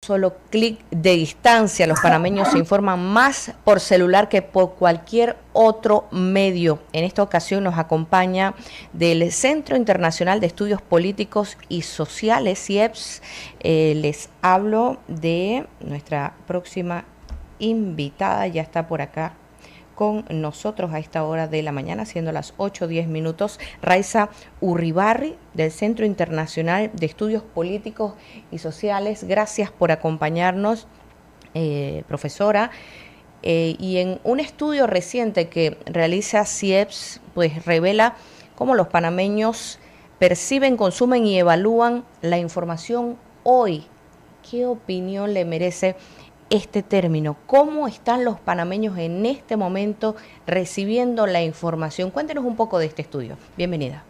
solo clic de distancia. Los panameños se informan más por celular que por cualquier otro medio. En esta ocasión nos acompaña del Centro Internacional de Estudios Políticos y Sociales, CIEPS. Les hablo de nuestra próxima invitada, ya está por acá con nosotros a esta hora de la mañana, siendo las 8:10, Raiza Urribarri, del Centro Internacional de Estudios Políticos y Sociales. Gracias por acompañarnos, profesora. Y en un estudio reciente que realiza CIEPS, pues revela cómo los panameños perciben, consumen y evalúan la información hoy. ¿Qué opinión le merece este término? ¿Cómo están los panameños en este momento recibiendo la información? Cuéntenos un poco de este estudio. Bienvenida.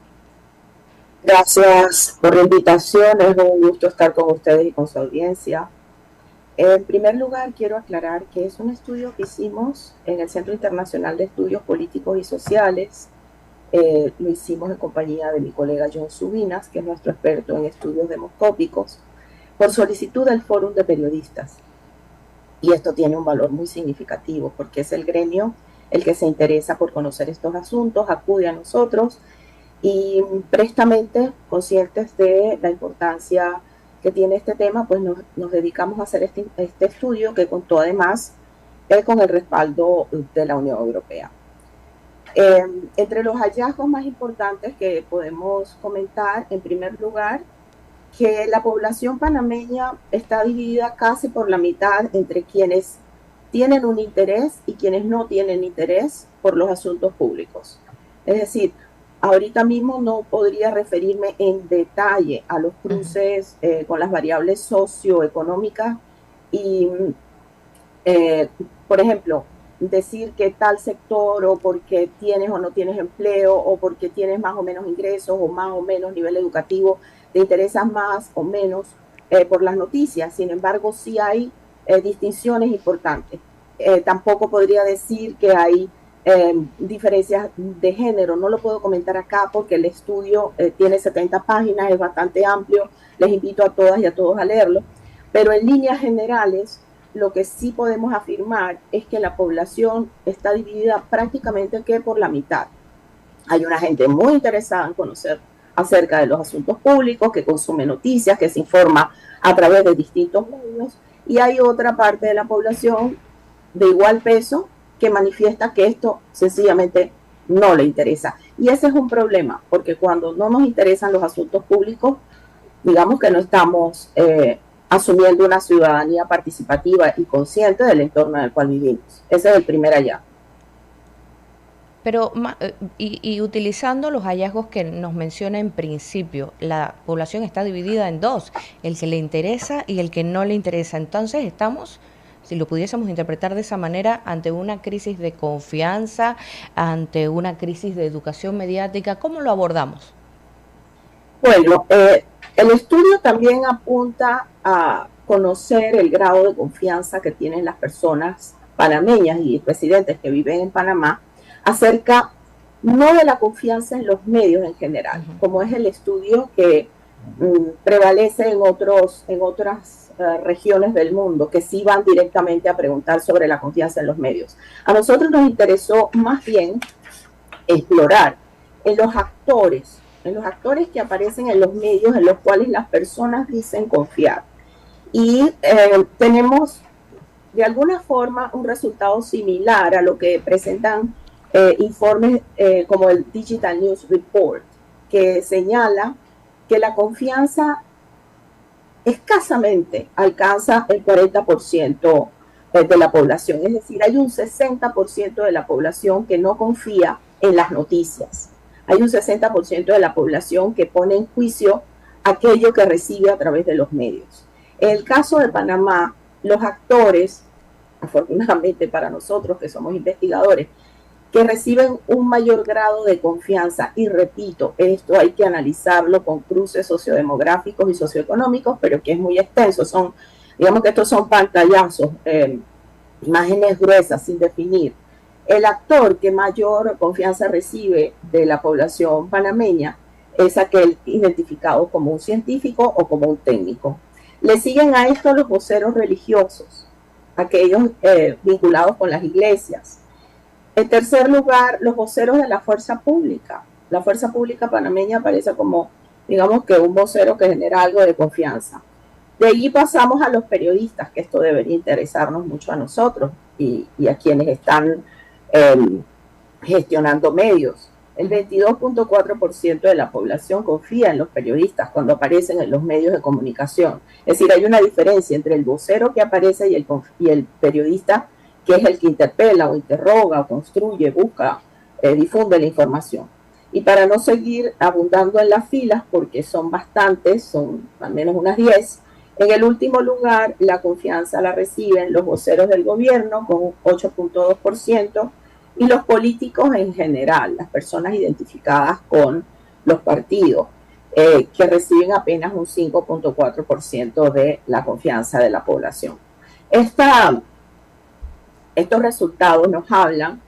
Gracias por la invitación. Es un gusto estar con ustedes y con su audiencia. En primer lugar, quiero aclarar que es un estudio que hicimos en el Centro Internacional de Estudios Políticos y Sociales. Lo hicimos en compañía de mi colega John Subinas, que es nuestro experto en estudios demoscópicos, por solicitud del Fórum de Periodistas. Y esto tiene un valor muy significativo porque es el gremio el que se interesa por conocer estos asuntos, acude a nosotros y prestamente, conscientes de la importancia que tiene este tema, pues nos dedicamos a hacer este estudio que contó además con el respaldo de la Unión Europea. Entre los hallazgos más importantes que podemos comentar, en primer lugar, que la población panameña está dividida casi por la mitad entre quienes tienen un interés y quienes no tienen interés por los asuntos públicos. Es decir, ahorita mismo no podría referirme en detalle a los cruces con las variables socioeconómicas y, por ejemplo, decir que tal sector o porque tienes o no tienes empleo o porque tienes más o menos ingresos o más o menos nivel educativo, te interesas más o menos por las noticias. Sin embargo, sí hay distinciones importantes. Tampoco podría decir que hay diferencias de género. No lo puedo comentar acá porque el estudio tiene 70 páginas, es bastante amplio. Les invito a todas y a todos a leerlo. Pero en líneas generales, lo que sí podemos afirmar es que la población está dividida prácticamente que por la mitad. Hay una gente muy interesada en conocer acerca de los asuntos públicos, que consume noticias, que se informa a través de distintos medios, y hay otra parte de la población de igual peso que manifiesta que esto sencillamente no le interesa. Y ese es un problema, porque cuando no nos interesan los asuntos públicos, digamos que no estamos asumiendo una ciudadanía participativa y consciente del entorno en el cual vivimos. Ese es el primer hallazgo. Pero, y utilizando los hallazgos que nos menciona en principio, la población está dividida en dos, el que le interesa y el que no le interesa. Entonces estamos, si lo pudiésemos interpretar de esa manera, ante una crisis de confianza, ante una crisis de educación mediática. ¿Cómo lo abordamos? Bueno, el estudio también apunta a conocer el grado de confianza que tienen las personas panameñas y residentes que viven en Panamá acerca no de la confianza en los medios en general, como es el estudio que prevalece en otras regiones del mundo, que sí van directamente a preguntar sobre la confianza en los medios. A nosotros nos interesó más bien explorar en los actores que aparecen en los medios en los cuales las personas dicen confiar. Y tenemos de alguna forma un resultado similar a lo que presentan informes como el Digital News Report, que señala que la confianza escasamente alcanza el 40% de la población. Es decir, hay un 60% de la población que no confía en las noticias. Hay un 60% de la población que pone en juicio aquello que recibe a través de los medios. En el caso de Panamá, los actores, afortunadamente para nosotros que somos investigadores, que reciben un mayor grado de confianza, y repito, esto hay que analizarlo con cruces sociodemográficos y socioeconómicos, pero que es muy extenso, digamos que estos son pantallazos, imágenes gruesas sin definir. El actor que mayor confianza recibe de la población panameña es aquel identificado como un científico o como un técnico. Le siguen a esto los voceros religiosos, aquellos vinculados con las iglesias. En tercer lugar, los voceros de la fuerza pública. La fuerza pública panameña aparece como, digamos, que un vocero que genera algo de confianza. De allí pasamos a los periodistas, que esto debería interesarnos mucho a nosotros y a quienes están gestionando medios. El 22.4% de la población confía en los periodistas cuando aparecen en los medios de comunicación. Es decir, hay una diferencia entre el vocero que aparece y el periodista, que es el que interpela o interroga o construye, busca, difunde la información. Y para no seguir abundando en las filas, porque son bastantes, son al menos unas 10, en el último lugar, la confianza la reciben los voceros del gobierno con un 8.2%, y los políticos en general, las personas identificadas con los partidos, que reciben apenas un 5.4% de la confianza de la población. Estos resultados nos hablan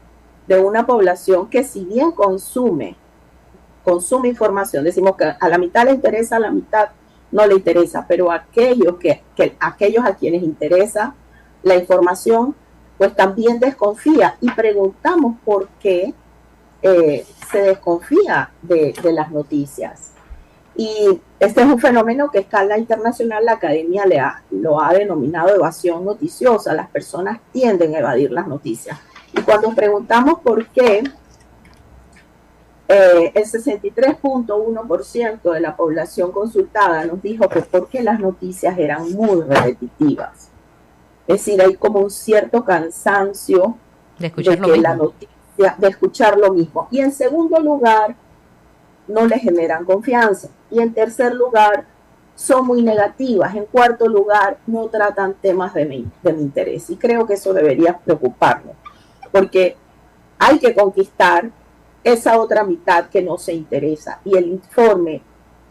de una población que, si bien consume información, decimos que a la mitad le interesa, a la mitad no le interesa, pero aquellos a quienes interesa la información, pues también desconfía, y preguntamos por qué se desconfía de las noticias. Y este es un fenómeno que a escala internacional la academia lo ha denominado evasión noticiosa. Las personas tienden a evadir las noticias. Y cuando preguntamos por qué, el 63.1% de la población consultada nos dijo que porque las noticias eran muy repetitivas. Es decir, hay como un cierto cansancio de escuchar lo mismo. Y en segundo lugar, no le generan confianza. Y en tercer lugar, son muy negativas. En cuarto lugar, no tratan temas de mi interés. Y creo que eso debería preocuparnos, porque hay que conquistar esa otra mitad que no se interesa. Y el informe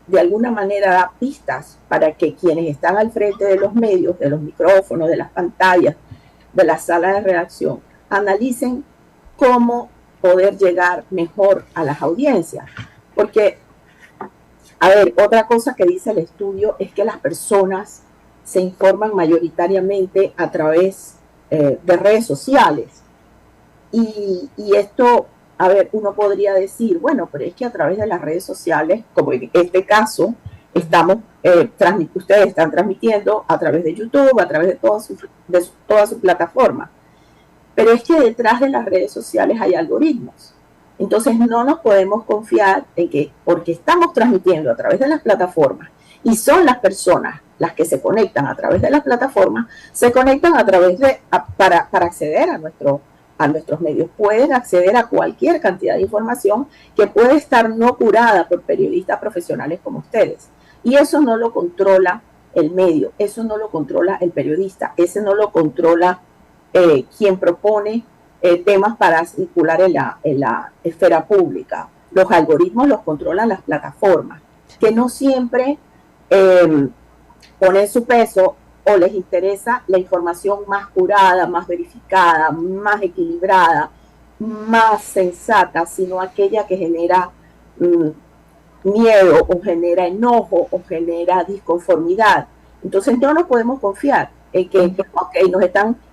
de alguna manera da pistas para que quienes están al frente de los medios, de los micrófonos, de las pantallas, de la sala de redacción, analicen cómo poder llegar mejor a las audiencias. Porque, a ver, otra cosa que dice el estudio es que las personas se informan mayoritariamente a través de redes sociales. Y esto, a ver, uno podría decir, bueno, pero es que a través de las redes sociales, como en este caso, ustedes están transmitiendo a través de YouTube, a través de toda su plataforma. Pero es que detrás de las redes sociales hay algoritmos. Entonces no nos podemos confiar en que porque estamos transmitiendo a través de las plataformas y son las personas las que se conectan a través de las plataformas, se conectan para acceder a nuestros medios. Pueden acceder a cualquier cantidad de información que puede estar no curada por periodistas profesionales como ustedes. Y eso no lo controla el medio, eso no lo controla el periodista, ese no lo controla quien propone temas para circular en la esfera pública. Los algoritmos los controlan las plataformas, que no siempre ponen su peso o les interesa la información más curada, más verificada, más equilibrada, más sensata, sino aquella que genera miedo o genera enojo o genera disconformidad. Entonces no nos podemos confiar en que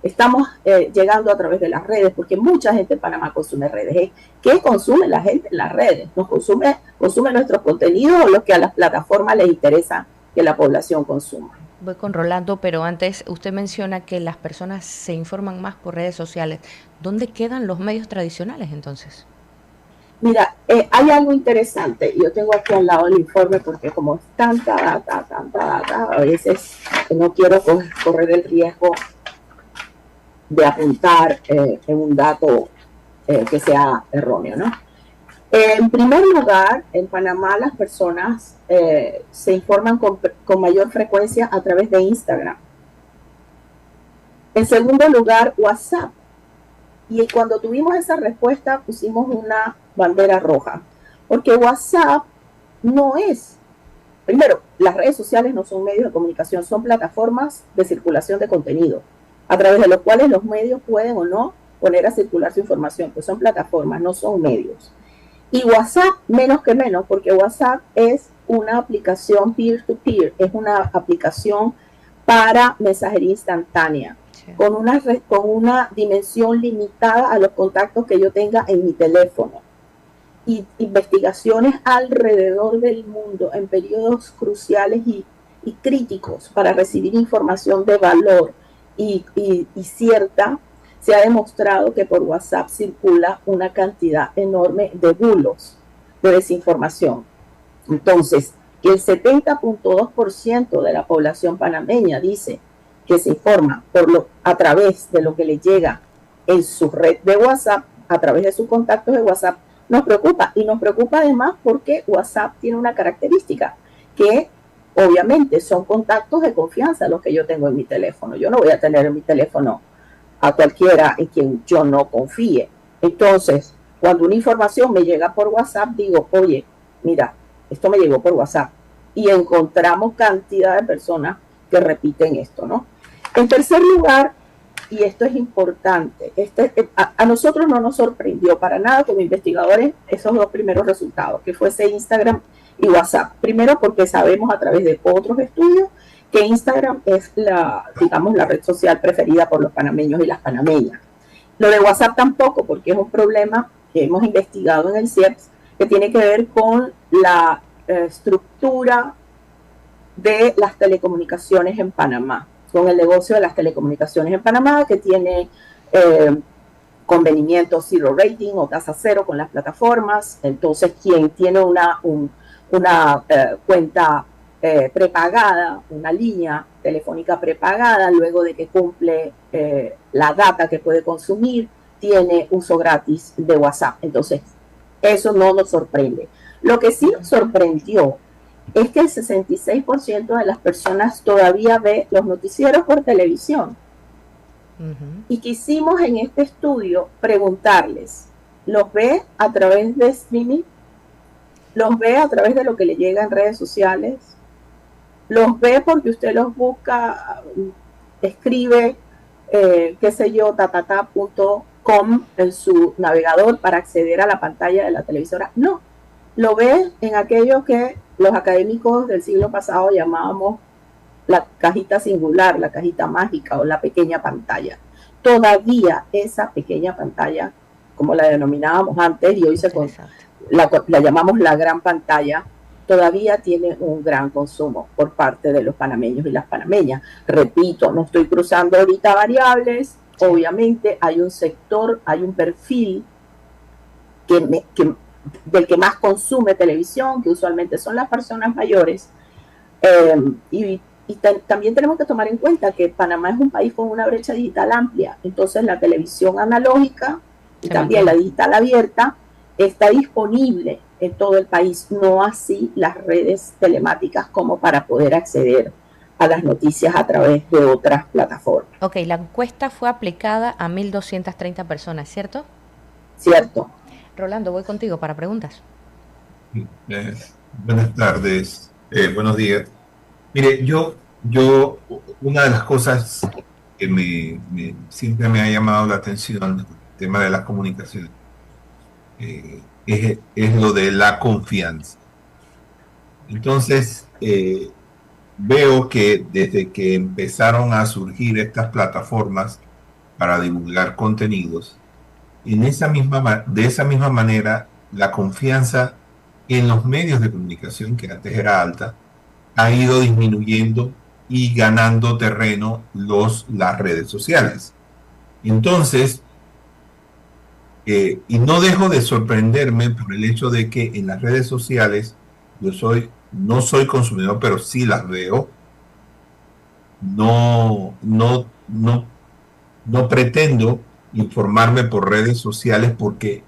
estamos llegando a través de las redes, porque mucha gente en Panamá consume redes. ¿Qué consume la gente en las redes? ¿Nos consume nuestros contenidos o los que a las plataformas les interesa que la población consuma? Voy con Rolando, pero antes usted menciona que las personas se informan más por redes sociales. ¿Dónde quedan los medios tradicionales entonces? Mira, hay algo interesante. Yo tengo aquí al lado el informe porque como es tanta data, a veces no quiero correr el riesgo de apuntar en un dato que sea erróneo, ¿no? En primer lugar, en Panamá las personas se informan con mayor frecuencia a través de Instagram. En segundo lugar, WhatsApp. Y cuando tuvimos esa respuesta pusimos una bandera roja, porque WhatsApp no es, primero, las redes sociales no son medios de comunicación, son plataformas de circulación de contenido, a través de los cuales los medios pueden o no poner a circular su información, pues son plataformas, no son medios. Y WhatsApp, menos que menos, porque WhatsApp es una aplicación peer-to-peer, es una aplicación para mensajería instantánea, con una dimensión limitada a los contactos que yo tenga en mi teléfono. Y investigaciones alrededor del mundo en periodos cruciales y críticos para recibir información de valor y cierta, se ha demostrado que por WhatsApp circula una cantidad enorme de bulos, de desinformación. Entonces, que el 70.2% de la población panameña dice que se informa a través de lo que le llega en su red de WhatsApp, a través de sus contactos de WhatsApp, nos preocupa. Y nos preocupa además porque WhatsApp tiene una característica que obviamente son contactos de confianza los que yo tengo en mi teléfono. Yo no voy a tener en mi teléfono a cualquiera en quien yo no confíe. Entonces, cuando una información me llega por WhatsApp, digo, oye, mira, esto me llegó por WhatsApp. Y encontramos cantidad de personas que repiten esto, ¿no? En tercer lugar, y esto es importante, a nosotros no nos sorprendió para nada como investigadores esos dos primeros resultados, que fuese Instagram y WhatsApp. Primero porque sabemos a través de otros estudios que Instagram es la red social preferida por los panameños y las panameñas. Lo de WhatsApp tampoco, porque es un problema que hemos investigado en el CIEPS, que tiene que ver con la estructura de las telecomunicaciones en Panamá, con el negocio de las telecomunicaciones en Panamá, que tiene convenimiento zero rating o tasa cero con las plataformas. Entonces, quien tiene una cuenta prepagada, una línea telefónica prepagada, luego de que cumple la data que puede consumir, tiene uso gratis de WhatsApp. Entonces, eso no nos sorprende. Lo que sí nos sorprendió es que el 66% de las personas todavía ve los noticieros por televisión. Y quisimos en este estudio preguntarles, ¿los ve a través de streaming? ¿Los ve a través de lo que le llega en redes sociales? ¿Los ve porque usted los busca, escribe, qué sé yo, tatata.com en su navegador para acceder a la pantalla de la televisora? No, lo ve en aquello que los académicos del siglo pasado llamábamos la cajita singular, la cajita mágica o la pequeña pantalla. Todavía esa pequeña pantalla, como la denominábamos antes y hoy la llamamos la gran pantalla, todavía tiene un gran consumo por parte de los panameños y las panameñas. Repito, no estoy cruzando ahorita variables, obviamente hay un sector, hay un perfil del que más consume televisión, que usualmente son las personas mayores, y también tenemos que tomar en cuenta que Panamá es un país con una brecha digital amplia, entonces la televisión analógica y también la digital abierta está disponible en todo el país, no así las redes telemáticas como para poder acceder a las noticias a través de otras plataformas. Ok, la encuesta fue aplicada a 1.230 personas, ¿cierto? Cierto. Rolando, voy contigo para preguntas. Buenas tardes, buenos días. Mire, yo una de las cosas que siempre me ha llamado la atención, el tema de las comunicaciones, es lo de la confianza. Entonces, veo que desde que empezaron a surgir estas plataformas para divulgar contenidos, de esa misma manera, la confianza en los medios de comunicación, que antes era alta, ha ido disminuyendo y ganando terreno las redes sociales. Entonces, y no dejo de sorprenderme por el hecho de que en las redes sociales no soy consumidor, pero sí las veo. No pretendo informarme por redes sociales porque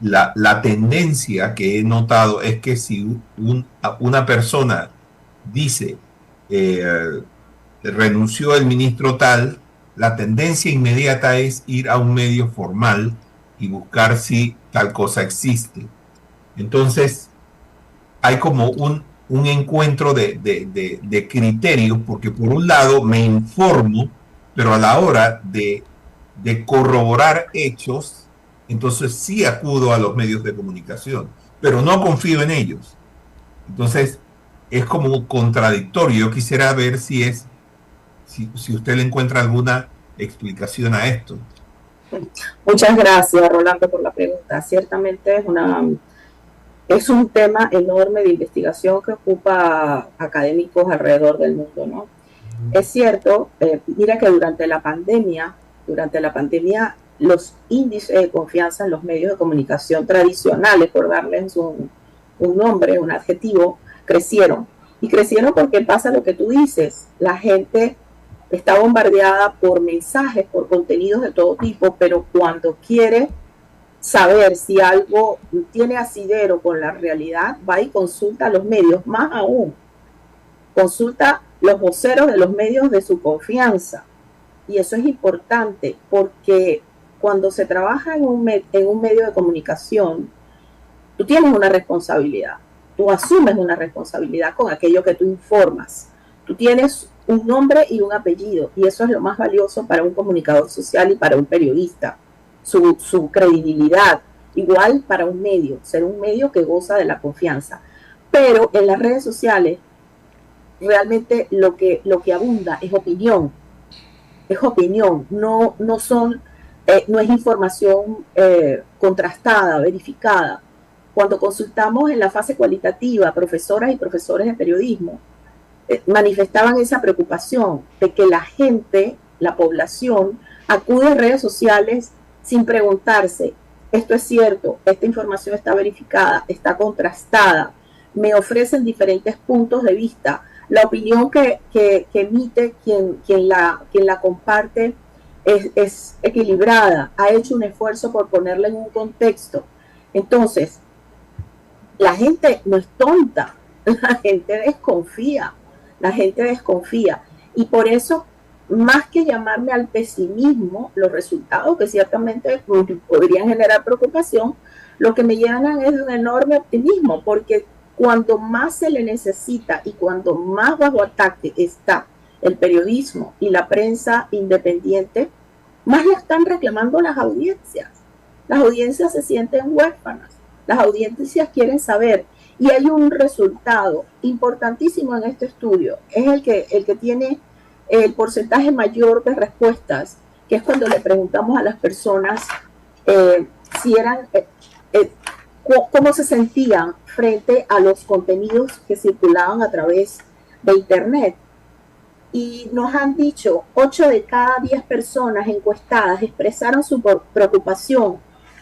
la tendencia que he notado es que si una persona dice renunció el ministro tal, la tendencia inmediata es ir a un medio formal y buscar si tal cosa existe. Entonces hay como un encuentro de criterios, porque por un lado me informo, pero a la hora de corroborar hechos, entonces sí acudo a los medios de comunicación, pero no confío en ellos. Entonces es como contradictorio. Yo quisiera ver si es si usted le encuentra alguna explicación a esto. Muchas gracias, Rolando, por la pregunta. Ciertamente es un tema enorme de investigación que ocupa académicos alrededor del mundo, ¿no? Es cierto, mira que durante la pandemia, los índices de confianza en los medios de comunicación tradicionales, por darles un nombre, un adjetivo, crecieron. Y crecieron porque pasa lo que tú dices, la gente está bombardeada por mensajes, por contenidos de todo tipo, pero cuando quiere saber si algo tiene asidero con la realidad, va y consulta a los medios, más aún, consulta los voceros de los medios de su confianza. Y eso es importante porque cuando se trabaja en un medio de comunicación, tú tienes una responsabilidad, tú asumes una responsabilidad con aquello que tú informas. Tú tienes un nombre y un apellido, y eso es lo más valioso para un comunicador social y para un periodista, su credibilidad, igual para un medio, ser un medio que goza de la confianza. Pero en las redes sociales, realmente lo que abunda es opinión, no es información contrastada, verificada. Cuando consultamos en la fase cualitativa, profesoras y profesores de periodismo, manifestaban esa preocupación de que la gente, la población, acude a redes sociales sin preguntarse, esto es cierto, esta información está verificada, está contrastada, me ofrecen diferentes puntos de vista, la opinión que emite quien la comparte es equilibrada, ha hecho un esfuerzo por ponerla en un contexto. Entonces, la gente no es tonta, la gente desconfía. Y por eso, más que llamarme al pesimismo, los resultados que ciertamente podrían generar preocupación, lo que me llenan es de un enorme optimismo, porque cuando más se le necesita y cuando más bajo ataque está el periodismo y la prensa independiente, más la están reclamando las audiencias. Las audiencias se sienten huérfanas, las audiencias quieren saber. Y hay un resultado importantísimo en este estudio, es el que tiene el porcentaje mayor de respuestas, que es cuando le preguntamos a las personas cómo se sentían frente a los contenidos que circulaban a través de Internet. Y nos han dicho, 8 de cada 10 personas encuestadas expresaron su preocupación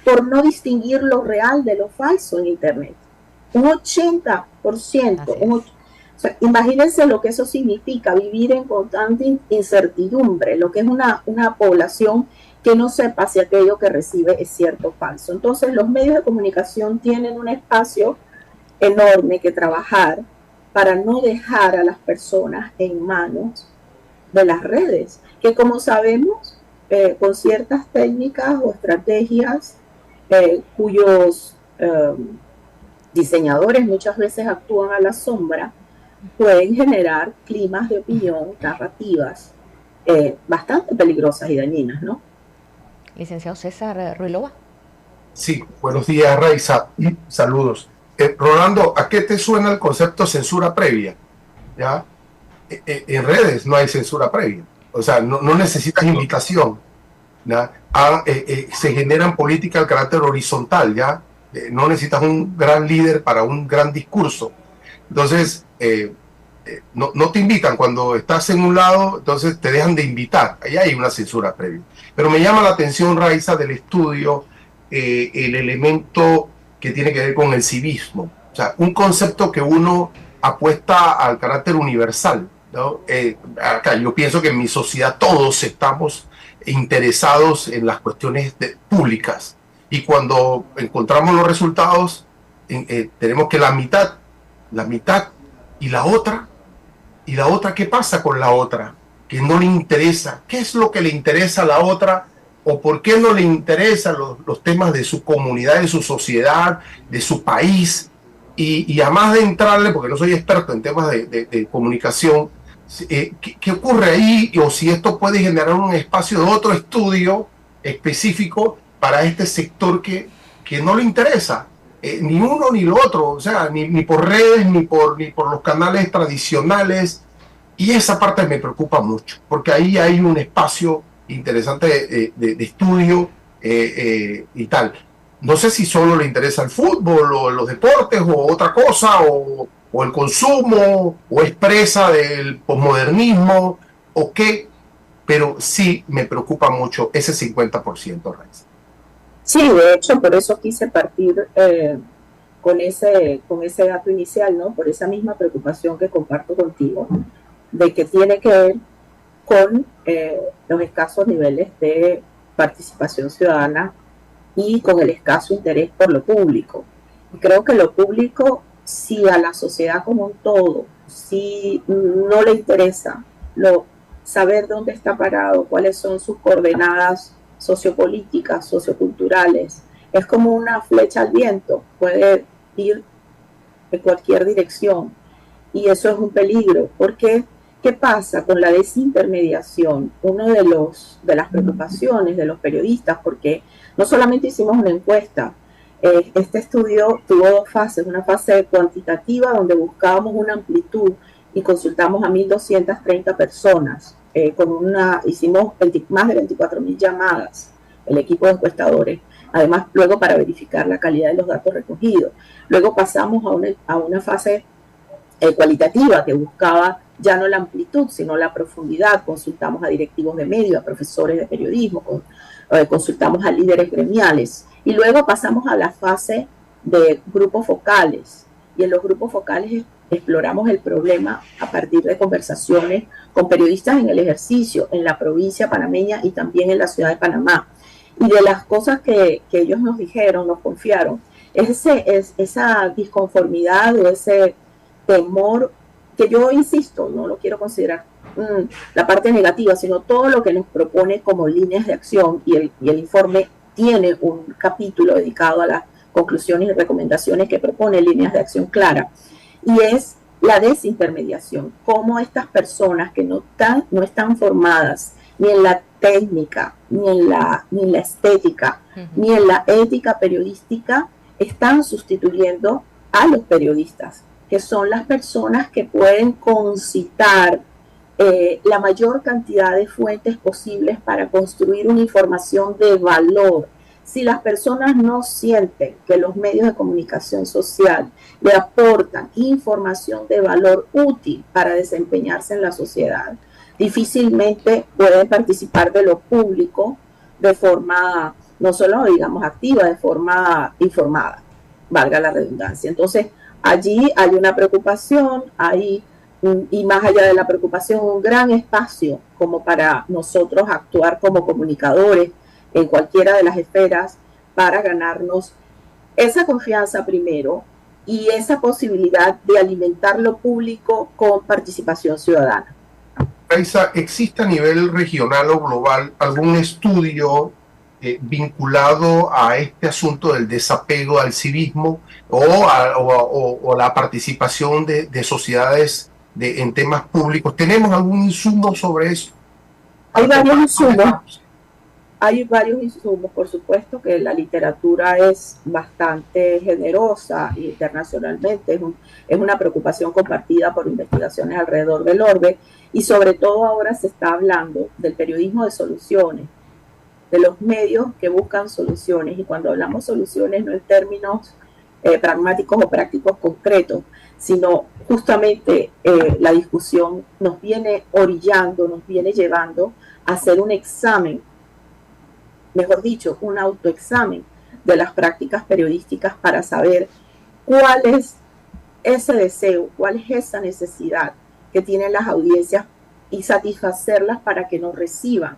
por no distinguir lo real de lo falso en Internet. Un 80%. O sea, imagínense lo que eso significa, vivir en constante incertidumbre, lo que es una población que no sepa si aquello que recibe es cierto o falso. Entonces, los medios de comunicación tienen un espacio enorme que trabajar para no dejar a las personas en manos de las redes, que como sabemos, con ciertas técnicas o estrategias cuyos diseñadores muchas veces actúan a la sombra, pueden generar climas de opinión, narrativas bastante peligrosas y dañinas, ¿no? Licenciado César Ruilova. Sí, buenos días, Raiza. Saludos. Rolando, ¿a qué te suena el concepto censura previa? ¿Ya? En redes no hay censura previa. O sea, no necesitas invitación. ¿Ya? Se generan políticas de carácter horizontal, ¿ya? No necesitas un gran líder para un gran discurso. Entonces, no te invitan. Cuando estás en un lado, entonces te dejan de invitar. Ahí hay una censura previa. Pero me llama la atención, Raiza, del estudio, el elemento que tiene que ver con el civismo. O sea, un concepto que uno apuesta al carácter universal, ¿no? Acá yo pienso que en mi sociedad todos estamos interesados en las cuestiones públicas. Y cuando encontramos los resultados, tenemos que la mitad y la otra, ¿qué pasa con la otra? Que no le interesa. ¿Qué es lo que le interesa a la otra? ¿O por qué no le interesan los temas de su comunidad, de su sociedad, de su país? Y además de entrarle, porque no soy experto en temas de comunicación, ¿qué ocurre ahí? O si esto puede generar un espacio de otro estudio específico para este sector que no le interesa, ni uno ni lo otro, o sea, ni por redes, ni por los canales tradicionales. Y esa parte me preocupa mucho, porque ahí hay un espacio interesante de estudio y tal. No sé si solo le interesa el fútbol o los deportes o otra cosa, o el consumo, o es presa del posmodernismo, o qué, pero sí me preocupa mucho ese 50%, Raiza. Sí, de hecho, por eso quise partir con ese dato inicial, ¿no? Por esa misma preocupación que comparto contigo, de que tiene que ver con los escasos niveles de participación ciudadana y con el escaso interés por lo público. Y creo que lo público, si a la sociedad como un todo, si no le interesa saber dónde está parado, cuáles son sus coordenadas sociopolíticas, socioculturales, es como una flecha al viento, puede ir en cualquier dirección y eso es un peligro, porque ¿qué pasa con la desintermediación? Una de las preocupaciones de los periodistas, porque no solamente hicimos una encuesta, este estudio tuvo dos fases, una fase cuantitativa donde buscábamos una amplitud y consultamos a 1.230 personas, hicimos más de 24.000 llamadas, el equipo de encuestadores, además luego para verificar la calidad de los datos recogidos. Luego pasamos a una fase cualitativa que buscaba ya no la amplitud, sino la profundidad. Consultamos a directivos de medios, a profesores de periodismo, consultamos a líderes gremiales. Y luego pasamos a la fase de grupos focales. Y en los grupos focales exploramos el problema a partir de conversaciones con periodistas en el ejercicio, en la provincia panameña y también en la ciudad de Panamá. Y de las cosas que ellos nos dijeron, nos confiaron, esa disconformidad o ese temor, que yo insisto, no lo quiero considerar la parte negativa, sino todo lo que nos propone como líneas de acción, y el informe tiene un capítulo dedicado a las conclusiones y recomendaciones que propone líneas de acción claras, y es la desintermediación, cómo estas personas que no están formadas ni en la técnica, ni en la estética, ni en la ética periodística, están sustituyendo a los periodistas, que son las personas que pueden concitar la mayor cantidad de fuentes posibles para construir una información de valor. Si las personas no sienten que los medios de comunicación social le aportan información de valor útil para desempeñarse en la sociedad, difícilmente pueden participar de lo público de forma, no solo digamos activa, de forma informada, valga la redundancia. Entonces, allí hay una preocupación, y más allá de la preocupación, un gran espacio como para nosotros actuar como comunicadores en cualquiera de las esferas para ganarnos esa confianza primero y esa posibilidad de alimentar lo público con participación ciudadana. Raiza, ¿existe a nivel regional o global algún estudio vinculado a este asunto del desapego al civismo o la participación de sociedades en temas públicos? ¿Tenemos algún insumo sobre eso? Hay varios insumos, por supuesto que la literatura es bastante generosa internacionalmente, es una preocupación compartida por investigaciones alrededor del orbe, y sobre todo ahora se está hablando del periodismo de soluciones, de los medios que buscan soluciones, y cuando hablamos soluciones no en términos pragmáticos o prácticos concretos, sino justamente la discusión nos viene orillando, nos viene llevando a hacer un examen, mejor dicho, un autoexamen de las prácticas periodísticas para saber cuál es ese deseo, cuál es esa necesidad que tienen las audiencias y satisfacerlas para que nos reciban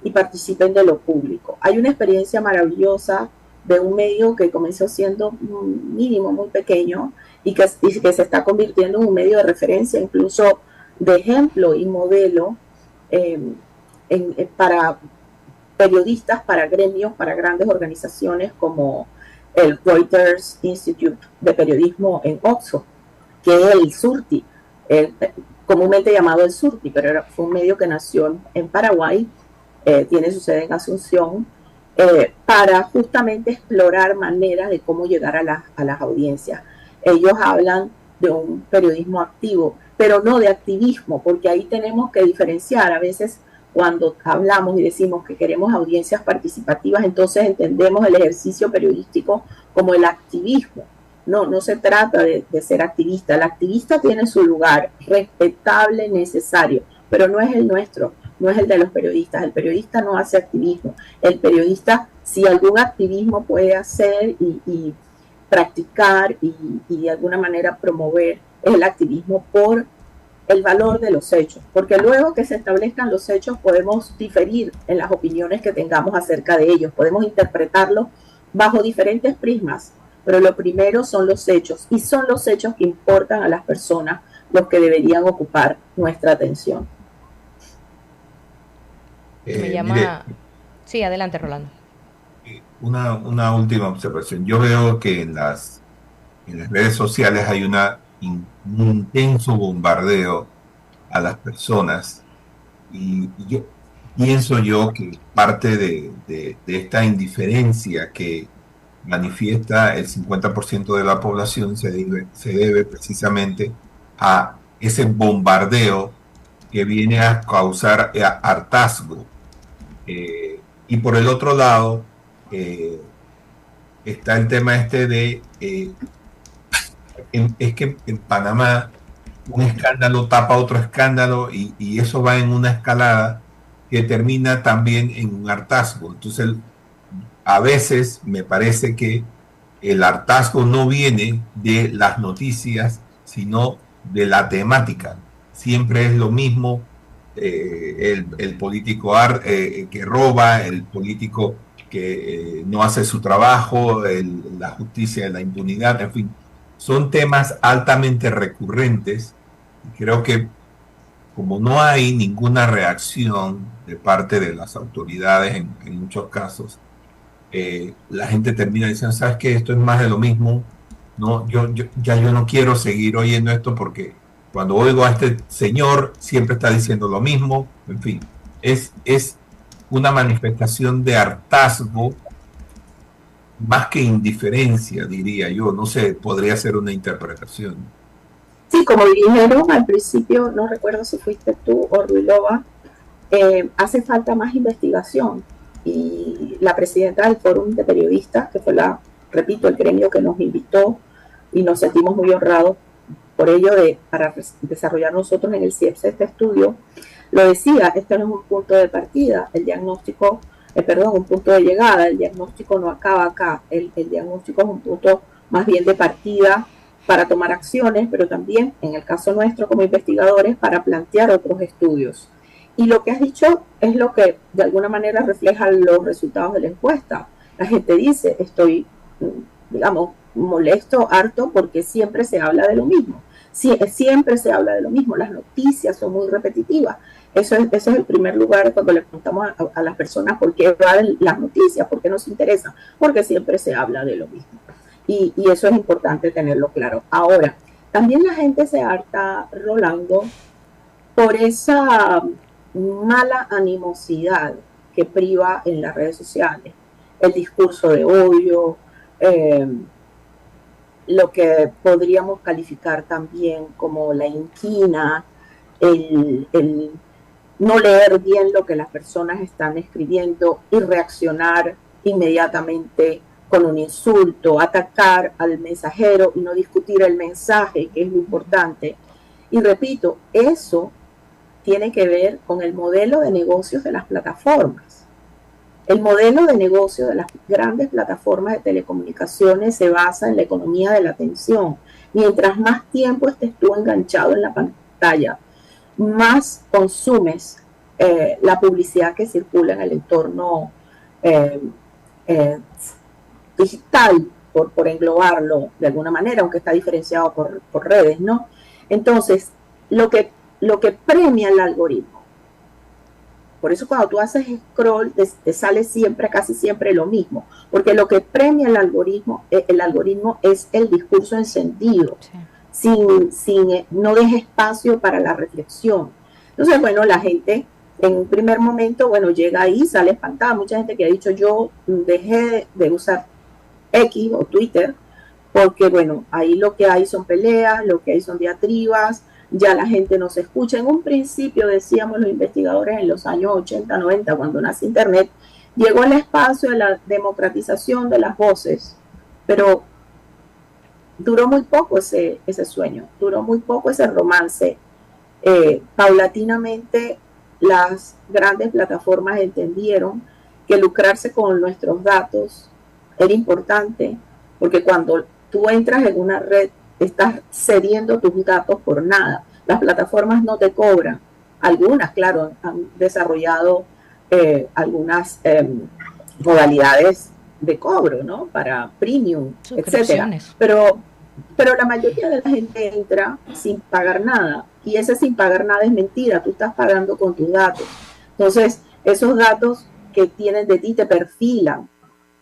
y participen de lo público. Hay una experiencia maravillosa de un medio que comenzó siendo mínimo, muy pequeño, y que se está convirtiendo en un medio de referencia, incluso de ejemplo y modelo para periodistas, para gremios, para grandes organizaciones como el Reuters Institute de Periodismo en Oxford, que es el SURTI, comúnmente llamado el SURTI, pero fue un medio que nació en Paraguay, tiene su sede en Asunción, para justamente explorar maneras de cómo llegar a las audiencias. Ellos hablan de un periodismo activo, pero no de activismo, porque ahí tenemos que diferenciar. A veces cuando hablamos y decimos que queremos audiencias participativas, entonces entendemos el ejercicio periodístico como el activismo. No se trata de ser activista. El activista tiene su lugar respetable, necesario, pero no es el nuestro, no es el de los periodistas. El periodista no hace activismo. El periodista, si algún activismo puede hacer y practicar y de alguna manera promover, es el activismo por el valor de los hechos, porque luego que se establezcan los hechos podemos diferir en las opiniones que tengamos acerca de ellos, podemos interpretarlos bajo diferentes prismas, pero lo primero son los hechos, y son los hechos que importan a las personas los que deberían ocupar nuestra atención. Me llama... Mire, sí, adelante, Rolando. una última observación. Yo veo que en las redes sociales hay un intenso bombardeo a las personas y yo pienso que parte de esta indiferencia que manifiesta el 50% de la población se debe precisamente a ese bombardeo que viene a causar hartazgo. Y por el otro lado está el tema de es que en Panamá un escándalo tapa otro escándalo y eso va en una escalada que termina también en un hartazgo. Entonces, a veces me parece que el hartazgo no viene de las noticias, sino de la temática. Siempre es lo mismo, el político que roba, el político que no hace su trabajo, la justicia, la impunidad, en fin. Son temas altamente recurrentes y creo que como no hay ninguna reacción de parte de las autoridades en muchos casos, la gente termina diciendo, ¿sabes qué? Esto es más de lo mismo. No, yo no quiero seguir oyendo esto porque cuando oigo a este señor siempre está diciendo lo mismo. En fin, es una manifestación de hartazgo más que indiferencia, diría yo. No sé, podría ser una interpretación. Sí, como dijeron al principio, no recuerdo si fuiste tú o Ruilova, hace falta más investigación. Y la presidenta del Fórum de Periodistas, que fue repito, el gremio que nos invitó y nos sentimos muy honrados por ello para desarrollar nosotros en el CIEPS este estudio, lo decía, este no es un punto de partida, el diagnóstico, un punto de llegada, el diagnóstico no acaba acá, el diagnóstico es un punto más bien de partida para tomar acciones, pero también, en el caso nuestro como investigadores, para plantear otros estudios. Y lo que has dicho es lo que de alguna manera refleja los resultados de la encuesta. La gente dice, estoy, digamos, molesto, harto, porque siempre se habla de lo mismo. Siempre se habla de lo mismo, las noticias son muy repetitivas. Ese es el primer lugar cuando le preguntamos a las personas por qué van las noticias, por qué nos interesan, porque siempre se habla de lo mismo. Y eso es importante tenerlo claro. Ahora, también la gente se harta, Rolando, por esa mala animosidad que priva en las redes sociales, el discurso de odio, lo que podríamos calificar también como la inquina, el no leer bien lo que las personas están escribiendo y reaccionar inmediatamente con un insulto, atacar al mensajero y no discutir el mensaje, que es lo importante. Y repito, eso tiene que ver con el modelo de negocios de las plataformas. El modelo de negocio de las grandes plataformas de telecomunicaciones se basa en la economía de la atención. Mientras más tiempo estés tú enganchado en la pantalla, más consumes la publicidad que circula en el entorno digital, por englobarlo de alguna manera, aunque está diferenciado por redes, ¿no? Entonces, lo que premia el algoritmo, por eso cuando tú haces scroll te sale casi siempre lo mismo, porque lo que premia el algoritmo es el discurso encendido, sí. No deja espacio para la reflexión. Entonces, bueno, la gente en un primer momento, llega ahí, sale espantada. Mucha gente que ha dicho, yo dejé de usar X o Twitter, porque, ahí lo que hay son peleas, lo que hay son diatribas, ya la gente nos escucha. En un principio, decíamos los investigadores en los años 80, 90, cuando nace Internet, llegó el espacio de la democratización de las voces, pero duró muy poco ese sueño, duró muy poco ese romance. Paulatinamente las grandes plataformas entendieron que lucrarse con nuestros datos era importante, porque cuando tú entras en una red estás cediendo tus datos por nada. Las plataformas no te cobran. Algunas, claro, han desarrollado algunas modalidades de cobro, ¿no? Para premium, etcétera. Pero la mayoría de la gente entra sin pagar nada, y ese sin pagar nada es mentira. Tú estás pagando con tus datos. Entonces, esos datos que tienen de ti te perfilan,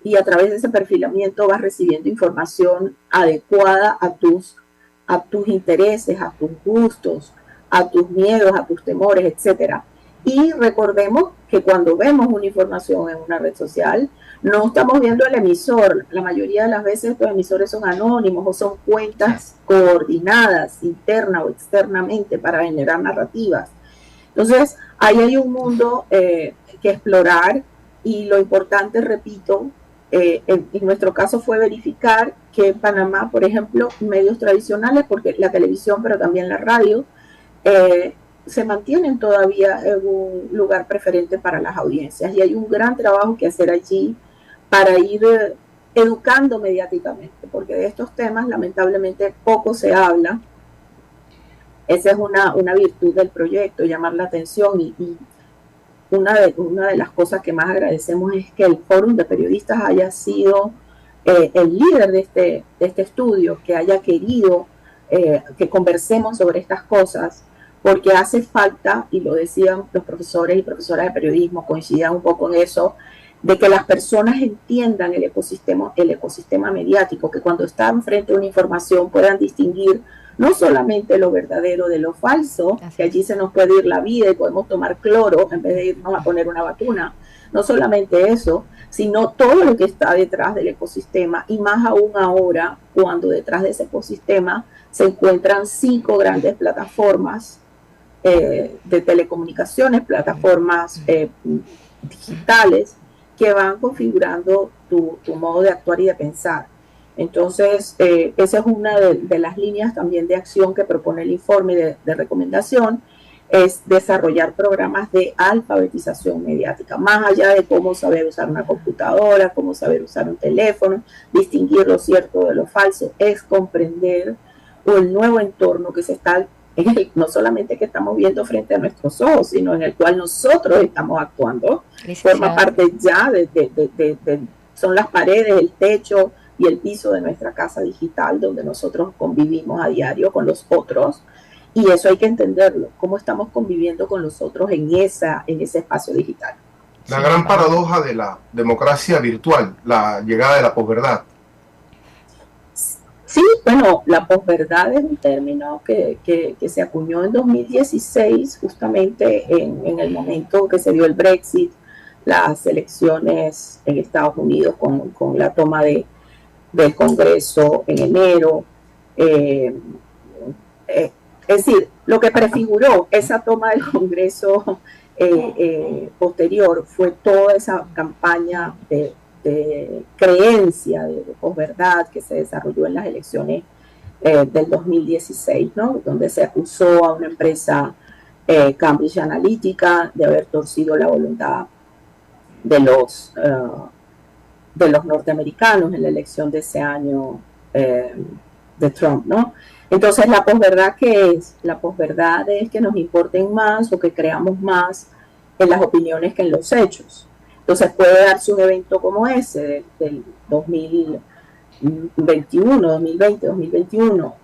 y a través de ese perfilamiento vas recibiendo información adecuada a tus intereses, a tus gustos, a tus miedos, a tus temores, etcétera. Y recordemos que cuando vemos una información en una red social, no estamos viendo el emisor. La mayoría de las veces estos emisores son anónimos o son cuentas coordinadas interna o externamente para generar narrativas. Entonces, ahí hay un mundo que explorar, y lo importante, repito, en nuestro caso fue verificar que en Panamá, por ejemplo, medios tradicionales, porque la televisión, pero también la radio, se mantienen todavía en un lugar preferente para las audiencias, y hay un gran trabajo que hacer allí para ir educando mediáticamente, porque de estos temas lamentablemente poco se habla. Esa es una virtud del proyecto, llamar la atención, y una de las cosas que más agradecemos es que el Fórum de Periodistas haya sido el líder de este estudio, que haya querido que conversemos sobre estas cosas, porque hace falta, y lo decían los profesores y profesoras de periodismo, coincidían un poco en eso, de que las personas entiendan el ecosistema mediático, que cuando están frente a una información puedan distinguir no solamente lo verdadero de lo falso, que allí se nos puede ir la vida y podemos tomar cloro en vez de irnos a poner una vacuna, no solamente eso, sino todo lo que está detrás del ecosistema, y más aún ahora, cuando detrás de ese ecosistema se encuentran 5 grandes plataformas de telecomunicaciones, plataformas digitales, que van configurando tu modo de actuar y de pensar. Entonces, esa es una de las líneas también de acción que propone el informe de recomendación, es desarrollar programas de alfabetización mediática, más allá de cómo saber usar una computadora, cómo saber usar un teléfono, distinguir lo cierto de lo falso, es comprender el nuevo entorno que se está, no solamente que estamos viendo frente a nuestros ojos, sino en el cual nosotros estamos actuando. Forma parte ya son las paredes, el techo y el piso de nuestra casa digital, donde nosotros convivimos a diario con los otros, y eso hay que entenderlo, cómo estamos conviviendo con los otros en ese espacio digital. La gran paradoja de la democracia virtual, la llegada de la posverdad. Sí, bueno, la posverdad es un término que se acuñó en 2016, justamente en el momento que se dio el Brexit, las elecciones en Estados Unidos con la toma del Congreso en enero. Es decir, lo que prefiguró esa toma del Congreso posterior fue toda esa campaña de creencia, de posverdad, que se desarrolló en las elecciones del 2016, ¿no? Donde se acusó a una empresa Cambridge Analytica de haber torcido la voluntad de los norteamericanos en la elección de ese año de Trump, ¿no? Entonces, ¿la posverdad qué es? La posverdad es que nos importen más o que creamos más en las opiniones que en los hechos. Entonces puede darse un evento como ese del 2021, 2020, 2021,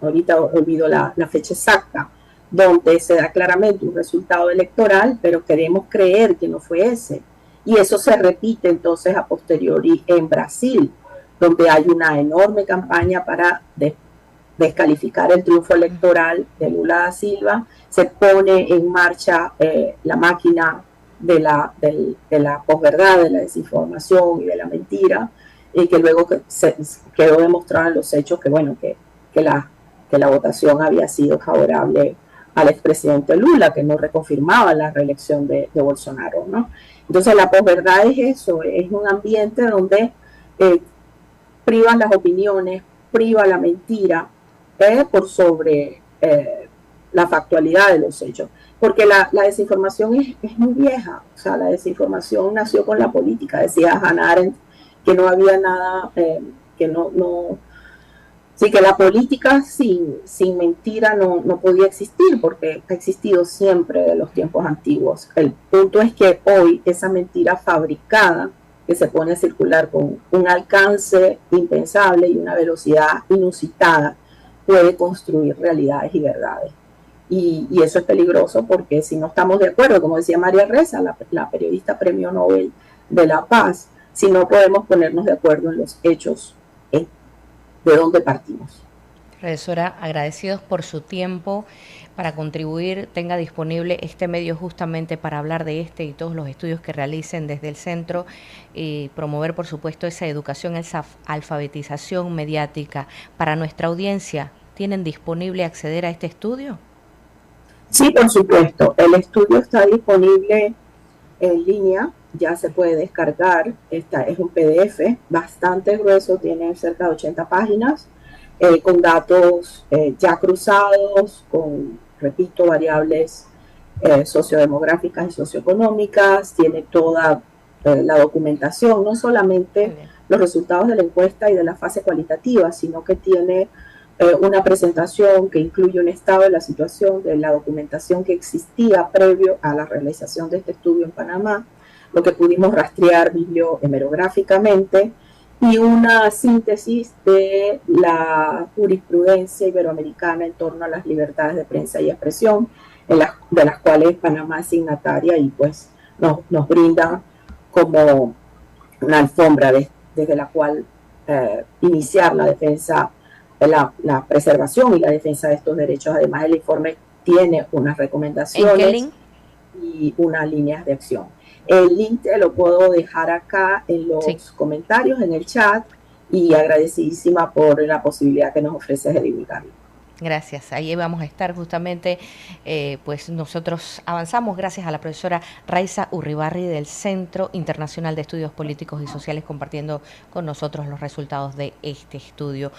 ahorita olvido la fecha exacta, donde se da claramente un resultado electoral, pero queremos creer que no fue ese. Y eso se repite entonces a posteriori en Brasil, donde hay una enorme campaña para descalificar el triunfo electoral de Lula da Silva. Se pone en marcha la máquina de la posverdad, de la desinformación y de la mentira, y que luego se quedó demostrado en los hechos que, bueno, que que la votación había sido favorable al expresidente Lula, que no reconfirmaba la reelección de Bolsonaro, ¿no? Entonces la posverdad es eso, es un ambiente donde privan las opiniones, priva la mentira por sobre la factualidad de los hechos. Porque la desinformación es muy vieja, o sea, la desinformación nació con la política, decía Hannah Arendt, que no había nada, sí, que la política sin mentira no podía existir, porque ha existido siempre de los tiempos antiguos. El punto es que hoy esa mentira fabricada, que se pone a circular con un alcance impensable y una velocidad inusitada, puede construir realidades y verdades. Y eso es peligroso porque si no estamos de acuerdo, como decía María Ressa, la periodista Premio Nobel de la Paz, si no podemos ponernos de acuerdo en los hechos, de dónde partimos. Profesora, agradecidos por su tiempo para contribuir, tenga disponible este medio justamente para hablar de este y todos los estudios que realicen desde el centro y promover, por supuesto, esa educación, esa alfabetización mediática para nuestra audiencia. ¿Tienen disponible acceder a este estudio? Sí, por supuesto. El estudio está disponible en línea, ya se puede descargar. Es un PDF bastante grueso, tiene cerca de 80 páginas, con datos ya cruzados, con, repito, variables sociodemográficas y socioeconómicas. Tiene toda la documentación, no solamente los resultados de la encuesta y de la fase cualitativa, sino que tiene una presentación que incluye un estado de la situación de la documentación que existía previo a la realización de este estudio en Panamá, lo que pudimos rastrear bibliohemerográficamente, y una síntesis de la jurisprudencia iberoamericana en torno a las libertades de prensa y expresión, de las cuales Panamá es signataria y pues nos brinda como una alfombra desde la cual iniciar la defensa, la preservación y la defensa de estos derechos. Además, el informe tiene unas recomendaciones y unas líneas de acción. El link te lo puedo dejar acá en los comentarios, en el chat, y agradecidísima por la posibilidad que nos ofreces de divulgarlo. Gracias, ahí vamos a estar justamente, pues nosotros avanzamos gracias a la profesora Raiza Urribarri del Centro Internacional de Estudios Políticos y Sociales compartiendo con nosotros los resultados de este estudio.